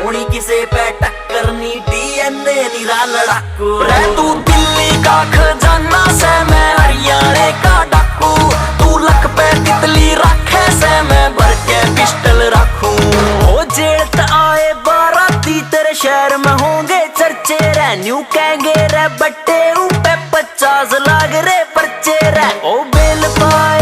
उड़ी किसे पे टक्कर नी डीएनए निरा लड़ाकू रे तू दिल्ली का खजाना से मैं हरियाणा का डाकू तू लक पे तितली रखे से मैं भर के पिस्टल रखूं ओ जेठ आए बाराती तेरे शहर में होंगे चर्चे रे न्यू कहेंगे रे बट्टे ऊपे 50 लाख रे पर्चे रे ओ बेल पाए